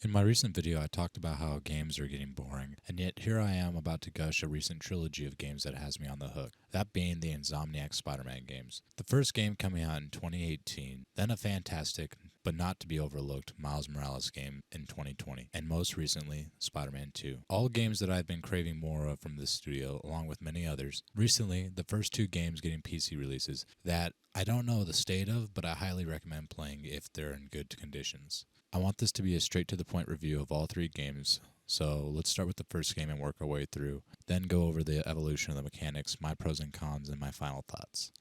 In my recent video, I talked about how games are getting boring, and yet here I am about to gush a recent trilogy of games that has me on the hook, that being the Insomniac Spider-Man games. The first game coming out in 2018, then a fantastic, but not to be overlooked, Miles Morales game in 2020, and most recently, Spider-Man 2. All games that I've been craving more of from this studio, along with many others. Recently, the first two games getting PC releases that I don't know the state of, but I highly recommend playing if they're in good conditions. I want this to be a straight to the point review of all three games, so let's start with the first game and work our way through, then go over the evolution of the mechanics, my pros and cons, and my final thoughts.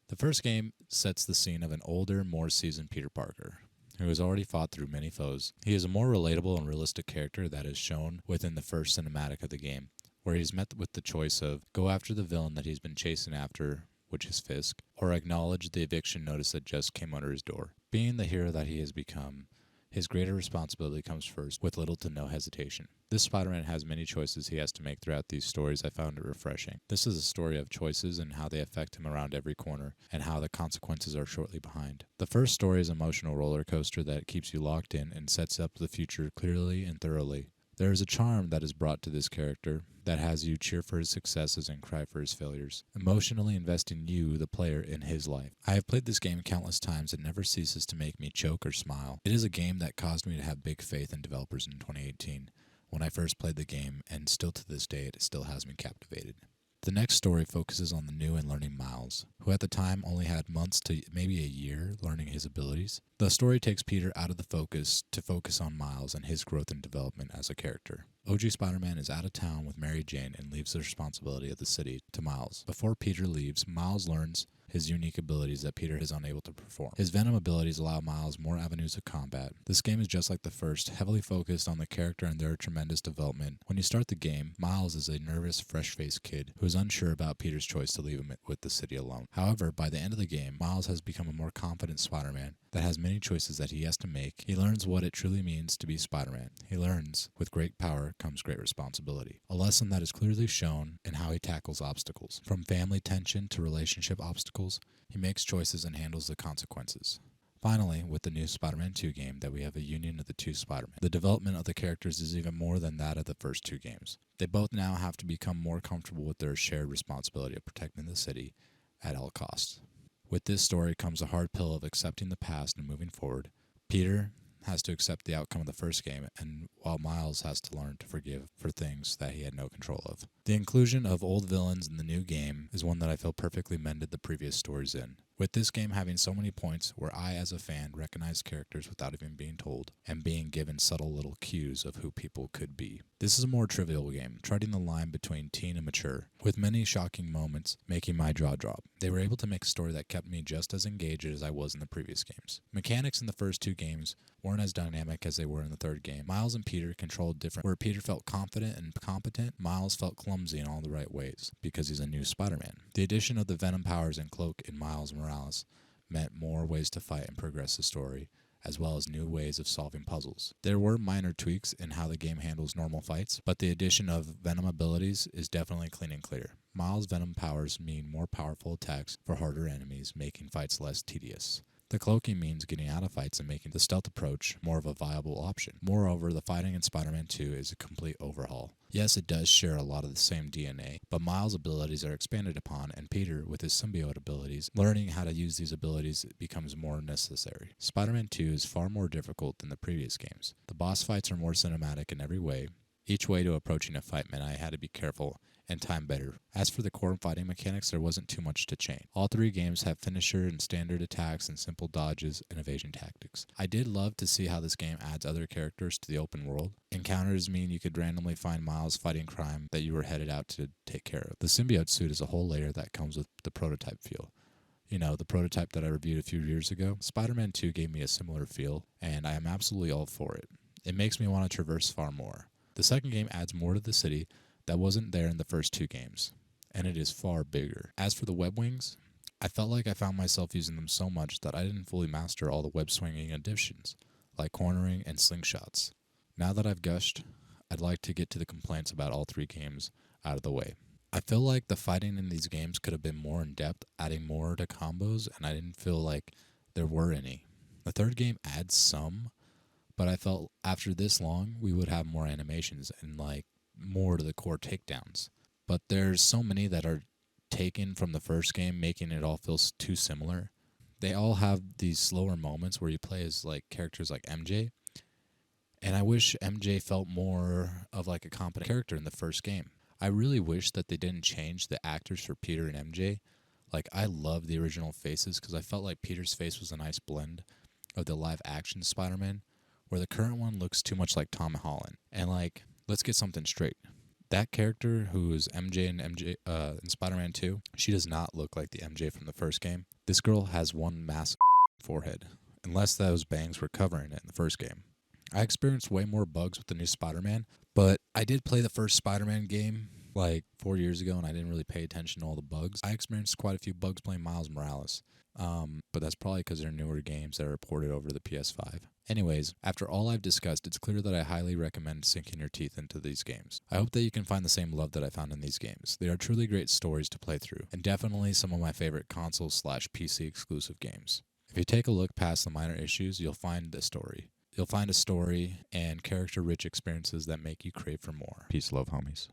The first game sets the scene of an older, more seasoned Peter Parker, who has already fought through many foes. He is a more relatable and realistic character that is shown within the first cinematic of the game, where he's met with the choice of go after the villain that he's been chasing after, which is Fisk, or acknowledge the eviction notice that just came under his door. Being the hero that he has become, his greater responsibility comes first, with little to no hesitation. This Spider-Man has many choices he has to make throughout these stories. I found it refreshing. This is a story of choices and how they affect him around every corner, and how the consequences are shortly behind. The first story is an emotional roller coaster that keeps you locked in and sets up the future clearly and thoroughly. There is a charm that is brought to this character that has you cheer for his successes and cry for his failures, emotionally investing you, the player, in his life. I have played this game countless times and never ceases to make me choke or smile. It is a game that caused me to have big faith in developers in 2018 when I first played the game, and still to this day it still has me captivated. The next story focuses on the new and learning Miles, who at the time only had months to maybe a year learning his abilities. The story takes Peter out of the focus to focus on Miles and his growth and development as a character. OG Spider-Man is out of town with Mary Jane and leaves the responsibility of the city to Miles. Before Peter leaves, Miles learns his unique abilities that Peter is unable to perform. His Venom abilities allow Miles more avenues of combat. This game is just like the first, heavily focused on the character and their tremendous development. When you start the game, Miles is a nervous, fresh-faced kid who is unsure about Peter's choice to leave him with the city alone. However, by the end of the game, Miles has become a more confident Spider-Man that has many choices that he has to make. He learns what it truly means to be Spider-Man. He learns, with great power comes great responsibility. A lesson that is clearly shown in how he tackles obstacles. From family tension to relationship obstacles, he makes choices and handles the consequences. Finally, with the new Spider-Man 2 game, that we have a union of the two Spider-Man. The development of the characters is even more than that of the first two games. They both now have to become more comfortable with their shared responsibility of protecting the city at all costs. With this story comes a hard pill of accepting the past and moving forward. Peter has to accept the outcome of the first game, and while Miles has to learn to forgive for things that he had no control of. The inclusion of old villains in the new game is one that I feel perfectly mended the previous stories in. With this game having so many points where I, as a fan, recognize characters without even being told, and being given subtle little cues of who people could be. This is a more trivial game, treading the line between teen and mature, with many shocking moments making my jaw drop. They were able to make a story that kept me just as engaged as I was in the previous games. Mechanics in the first two games weren't as dynamic as they were in the third game. Miles and Peter controlled different, where Peter felt confident and competent, Miles felt clumsy in all the right ways, because he's a new Spider-Man. The addition of the Venom powers and cloak in Miles Morales meant more ways to fight and progress the story, as well as new ways of solving puzzles. There were minor tweaks in how the game handles normal fights, but the addition of Venom abilities is definitely clean and clear. Miles' Venom powers mean more powerful attacks for harder enemies, making fights less tedious. The cloaking means getting out of fights and making the stealth approach more of a viable option. Moreover, the fighting in Spider-Man 2 is a complete overhaul. Yes, it does share a lot of the same DNA, but Miles' abilities are expanded upon, and Peter, with his symbiote abilities, learning how to use these abilities becomes more necessary. Spider-Man 2 is far more difficult than the previous games. The boss fights are more cinematic in every way. Each way to approaching a fight meant I had to be careful and time better. As for the core fighting mechanics, there wasn't too much to change. All three games have finisher and standard attacks and simple dodges and evasion tactics. I did love to see how this game adds other characters to the open world. Encounters mean you could randomly find Miles fighting crime that you were headed out to take care of. The symbiote suit is a whole layer that comes with the prototype feel. You know, the prototype that I reviewed a few years ago. Spider-Man 2 gave me a similar feel, and I am absolutely all for it. It makes me want to traverse far more. The second game adds more to the city that wasn't there in the first two games, and it is far bigger. As for the web wings, I felt like I found myself using them so much that I didn't fully master all the web swinging additions, like cornering and slingshots. Now that I've gushed, I'd like to get to the complaints about all three games out of the way. I feel like the fighting in these games could have been more in depth, adding more to combos, and I didn't feel like there were any. The third game adds some, but I felt after this long, we would have more animations and like more to the core takedowns. But there's so many that are taken from the first game, making it all feel too similar. They all have these slower moments where you play as like characters like MJ, and I wish MJ felt more of like a competent character in the first game. I really wish that they didn't change the actors for Peter and MJ. Like, I love the original faces because I felt like Peter's face was a nice blend of the live action Spider-Man, where the current one looks too much like Tom Holland. And like, let's get something straight. That character who is MJ in Spider-Man 2, she does not look like the MJ from the first game. This girl has one massive forehead, unless those bangs were covering it in the first game. I experienced way more bugs with the new Spider-Man, but I did play the first Spider-Man game like 4 years ago, and I didn't really pay attention to all the bugs. I experienced quite a few bugs playing Miles Morales, but that's probably because they're newer games that are ported over to the PS5. Anyways, after all I've discussed, it's clear that I highly recommend sinking your teeth into these games. I hope that you can find the same love that I found in these games. They are truly great stories to play through, and definitely some of my favorite console/PC exclusive games. If you take a look past the minor issues, you'll find the story. You'll find a story and character-rich experiences that make you crave for more. Peace, love, homies.